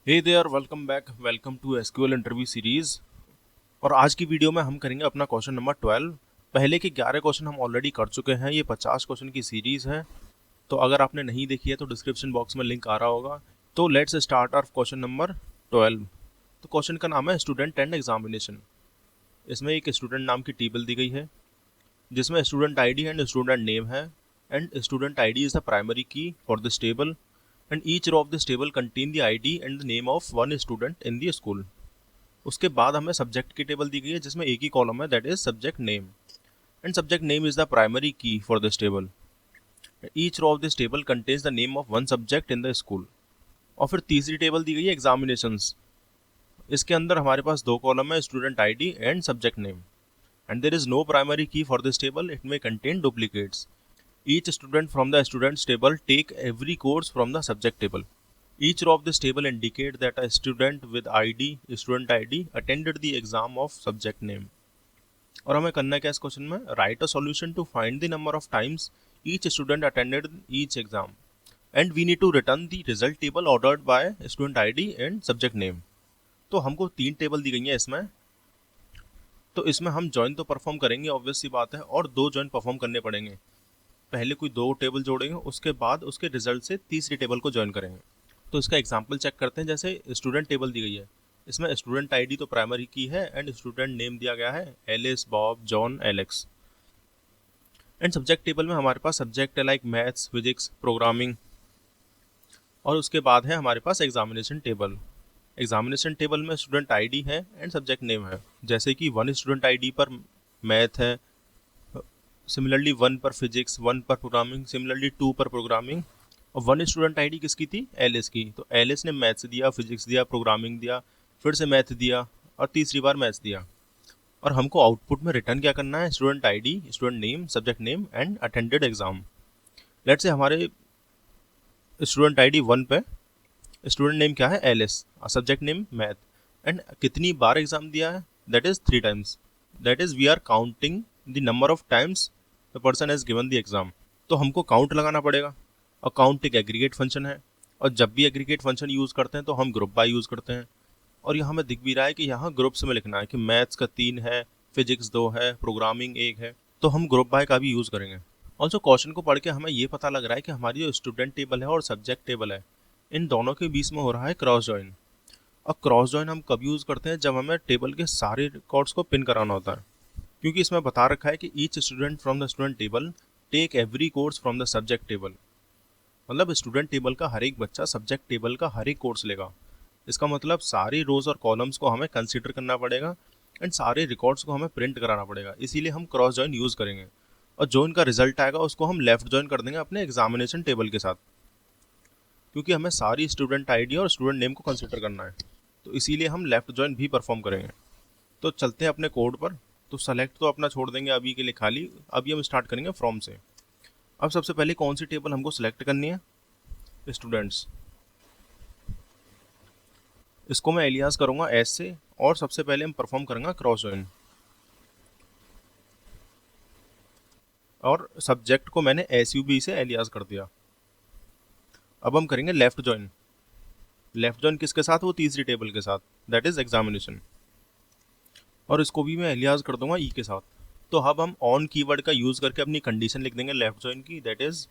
Hey there, welcome back. Welcome to SQL interview series. और आज की वीडियो में हम करेंगे अपना क्वेश्चन नंबर 12। पहले के 11 क्वेश्चन हम ऑलरेडी कर चुके हैं। ये 50 क्वेश्चन की सीरीज है। तो अगर आपने नहीं देखी है तो डिस्क्रिप्शन बॉक्स में लिंक आ रहा होगा। तो let's start our question number 12। तो क्वेश्चन का नाम है स्टूडेंट एंड एग्जामिनेशन। इसमें एक स्टूडेंट नाम की टेबल दी गई है जिसमें student ID and student name है। And student ID is the primary key for this table. And each row of this table contain the ID and the name of one student in the school. उसके बाद हमें subject की table दी गई है जिसमें एक ही कॉलम है, that is subject name. And subject name is the primary key for this table. Each row of this table contains the name of one subject in the school. और फिर तीसरी टेबल दी गई है एग्जामिनेशंस। इसके अंदर हमारे पास दो कॉलम है, student ID and subject name. And there is no primary key for this table, it may contain duplicates. Each student from the students table take every course from the subject table. Each row of this table indicate that a student with ID, student ID, attended the exam of subject name. और हमें करना है क्या इस question में? Write a solution to find the number of times each student attended each exam and we need to return the result table ordered by student ID and subject name. तो हमको तीन टेबल दी गई है इसमें। तो इसमें हम ज्वाइन तो परफॉर्म करेंगे, ऑब्वियस सी बात है, और दो ज्वाइन परफॉर्म करने पड़ेंगे। पहले कोई दो टेबल जोड़ेंगे, उसके बाद उसके रिजल्ट से तीसरी टेबल को ज्वाइन करेंगे। तो इसका एग्जांपल चेक करते हैं। जैसे स्टूडेंट टेबल दी गई है, इसमें स्टूडेंट आईडी तो प्राइमरी की है एंड स्टूडेंट नेम दिया गया है Alice, Bob, John, Alex. And subject table में हमारे पास सब्जेक्ट है लाइक मैथ्स, फिजिक्स, प्रोग्रामिंग। और उसके बाद है हमारे पास एग्जामिनेशन टेबल। एग्जामिनेशन टेबल में स्टूडेंट आईडी है एंड सब्जेक्ट नेम है। जैसे कि वन स्टूडेंट आईडी पर मैथ है, सिमिलरली वन पर फिजिक्स, वन पर प्रोग्रामिंग, सिमिलरली टू पर प्रोग्रामिंग। और वन स्टूडेंट आईडी किसकी थी? एलिस की। तो एलिस ने मैथ्स दिया, फिजिक्स दिया, प्रोग्रामिंग दिया, फिर से मैथ दिया और तीसरी बार मैथ्स दिया। और हमको आउटपुट में रिटर्न क्या करना है? Student ID, student name, subject name and attended exam. Let's say हमारे स्टूडेंट आईडी 1 पे स्टूडेंट नेम क्या है? Alice, subject name math, and कितनी बार एग्जाम दिया है? That is 3 times. That is we are counting the number of times the person has given the exam. तो हमको काउंट लगाना पड़ेगा। और काउंट एक एग्रीगेट फंक्शन है, और जब भी एग्रीगेट फंक्शन यूज़ करते हैं तो हम ग्रुप बाय यूज़ करते हैं। और यहाँ हमें दिख भी रहा है कि यहाँ ग्रुप्स में लिखना है कि मैथ्स का 3 है, फिजिक्स 2 है, प्रोग्रामिंग 1 है। तो हम ग्रुप बाय का भी यूज़ करेंगे। ऑल्सो क्वेश्चन को पढ़ के हमें ये पता लग रहा है कि हमारी जो स्टूडेंट टेबल है और सब्जेक्ट टेबल है, इन दोनों के बीच में हो रहा है क्रॉस जॉइन। और क्रॉस जॉइन हम कब यूज़ करते हैं? जब हमें टेबल के सारे रिकॉर्ड्स को पिन कराना होता है। क्योंकि इसमें बता रखा है कि each student from the student table take every course from the subject table. मतलब स्टूडेंट टेबल का हर एक बच्चा सब्जेक्ट टेबल का हर एक कोर्स लेगा। इसका मतलब सारे रोज और कॉलम्स को हमें कंसिडर करना पड़ेगा एंड सारे रिकॉर्ड्स को हमें प्रिंट कराना पड़ेगा। इसीलिए हम क्रॉस जॉइन यूज़ करेंगे। और जो इनका रिजल्ट आएगा उसको हम लेफ्ट जॉइन कर देंगे अपने एग्जामिनेशन टेबल के साथ, क्योंकि हमें सारी स्टूडेंट आईडी और स्टूडेंट नेम को कंसिडर करना है। तो इसीलिए हम लेफ्ट जॉइन भी परफॉर्म करेंगे। तो चलते हैं अपने कोड पर। तो सेलेक्ट तो अपना छोड़ देंगे अभी के लिए खाली। अभी हम स्टार्ट करेंगे फ्रॉम से। अब सबसे पहले कौन सी टेबल हमको सेलेक्ट करनी है? स्टूडेंट्स। इसको मैं एलियास करूंगा एस से, और सबसे पहले हम परफॉर्म करेंगे क्रॉस जॉइन। और सब्जेक्ट को मैंने एस यू बी से एलियास कर दिया। अब हम करेंगे लेफ्ट जॉइन। लेफ्ट जॉइन किसके साथ? वो तीसरी टेबल के साथ, दैट इज एग्जामिनेशन। और इसको भी मैं एलियास कर दूंगा ई के साथ। तो अब हम ऑन कीवर्ड का यूज़ करके अपनी कंडीशन लिख देंगे लेफ्ट जॉइन की। दैट इज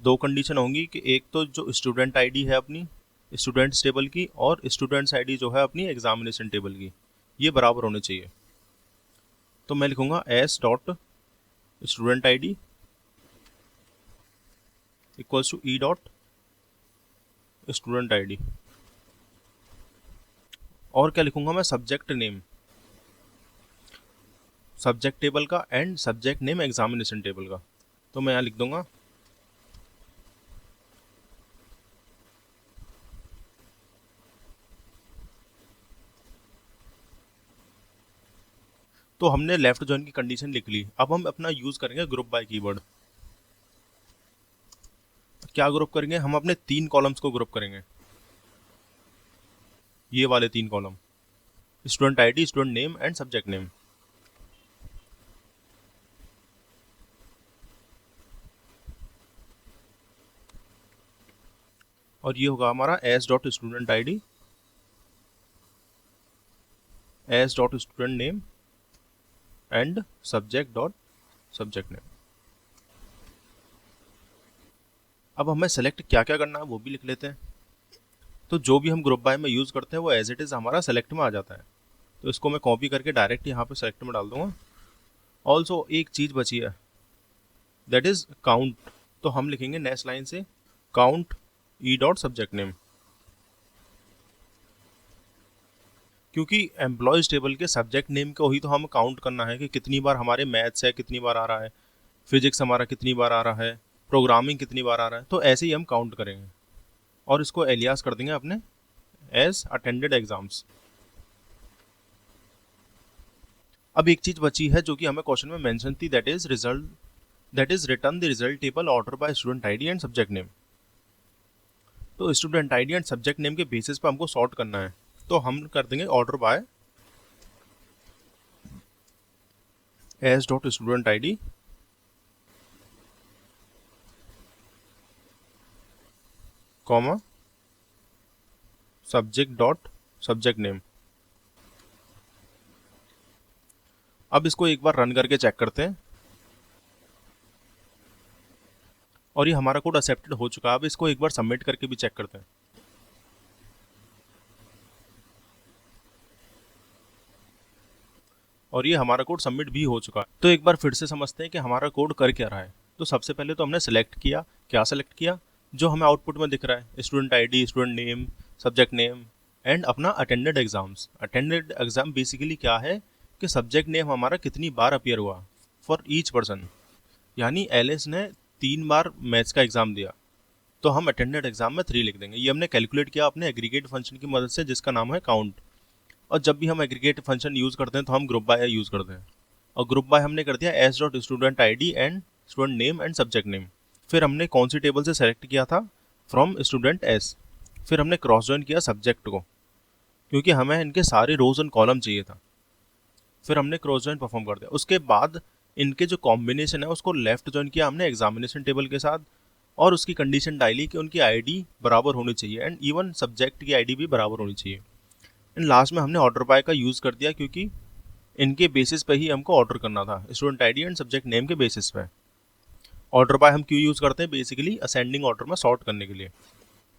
दो कंडीशन होंगी कि एक तो जो स्टूडेंट आईडी है अपनी स्टूडेंट्स टेबल की, और स्टूडेंट्स आईडी जो है अपनी एग्जामिनेशन टेबल की, ये बराबर होने चाहिए। तो मैं लिखूंगा S dot student ID equals to E dot student ID. और क्या लिखूंगा मैं? सब्जेक्ट नेम, सब्जेक्ट टेबल का and subject name examination table का। तो मैं यहाँ लिख दूंगा तो हमने लेफ्ट जॉइन की कंडीशन लिख ली। अब हम अपना यूज करेंगे ग्रुप बाय कीवर्ड। क्या ग्रुप करेंगे? हम अपने 3 कॉलम्स को ग्रुप करेंगे, ये वाले 3 column, student ID, student name and subject name. और ये होगा हमारा S dot student ID S dot student name and subject dot subject name. अब हमें सेलेक्ट क्या क्या करना है वो भी लिख लेते हैं। तो जो भी हम ग्रुप बाय में यूज़ करते हैं वो एज इट इज़ हमारा सेलेक्ट में आ जाता है। तो इसको मैं कॉपी करके डायरेक्ट यहाँ पे सेलेक्ट में डाल दूंगा। ऑल्सो एक चीज़ बची है, दैट इज़ काउंट। तो हम लिखेंगे नेक्स्ट लाइन से count E dot subject name, क्योंकि एम्प्लॉयज़ टेबल के सब्जेक्ट नेम को ही तो हम काउंट करना है कि कितनी बार हमारे मैथ्स है कितनी बार आ रहा है, फिजिक्स हमारा कितनी बार आ रहा है, प्रोग्रामिंग कितनी बार आ रहा है। तो ऐसे ही हम काउंट करेंगे और इसको एलियास कर देंगे अपने एज अटेंडेड एग्जाम्स। अब एक चीज़ बची है जो कि हमें क्वेश्चन में मेंशन थी, that is return the result table order by student ID and subject name. तो student ID and subject name के बेसिस पे हमको सॉर्ट करना है। तो हम कर देंगे order by S dot student ID comma subject dot subject name. अब इसको एक बार रन करके चेक करते हैं और ये हमारा कोड एक्सेप्टेड हो चुका है। अब इसको एक बार सबमिट करके भी चेक करते हैं। और ये हमारा कोड सबमिट भी हो चुका है। तो एक बार फिर से समझते हैं कि हमारा कोड कर क्या रहा है। तो सबसे पहले तो हमने सेलेक्ट किया, क्या सेलेक्ट किया, जो हमें आउटपुट में दिख रहा है, student ID, student name, subject name and अपना attended exams. Attended exam basically क्या है कि सब्जेक्ट नेम हमारा कितनी बार अपीयर हुआ फॉर ईच पर्सन। यानी एलिस ने 3 बार मैथ्स का एग्जाम दिया तो हम अटेंडेड एग्जाम में 3 लिख देंगे। ये हमने कैलकुलेट किया अपने एग्रीगेट फंक्शन की मदद से जिसका नाम है काउंट। और जब भी हम एग्रीगेट फंक्शन यूज़ करते हैं तो हम ग्रुप बाय यूज़ करते हैं। और ग्रुप बाय हमने कर दिया S dot student ID and student name and subject name. फिर हमने कौन सी टेबल से सेलेक्ट किया था, फ्रॉम स्टूडेंट एस। फिर हमने क्रॉस जॉइन किया सब्जेक्ट को क्योंकि हमें इनके सारे रोज एंड कॉलम चाहिए था। फिर हमने क्रॉस जॉइन परफॉर्म कर दिया। उसके बाद इनके जो कॉम्बिनेशन है उसको लेफ्ट जॉइन किया हमने एग्जामिनेशन टेबल के साथ और उसकी कंडीशन डाली कि उनकी आईडी बराबर होनी चाहिए एंड इवन सब्जेक्ट की आईडी भी बराबर होनी चाहिए। एंड लास्ट में हमने ऑर्डर बाय का यूज़ कर दिया क्योंकि इनके बेसिस पे ही हमको ऑर्डर करना था, student ID and subject name के बेसिस पे। ऑर्डर बाय हम क्यों यूज़ करते हैं, बेसिकली असेंडिंग ऑर्डर में सॉर्ट करने के लिए।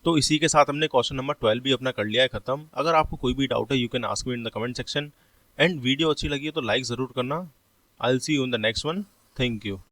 तो इसी के साथ हमने क्वेश्चन नंबर 12 भी अपना कर लिया है ख़त्म। अगर आपको कोई भी डाउट है you can ask me in the comment section and video अच्छी लगी है तो लाइक ज़रूर करना। I will see you in the next one. Thank you.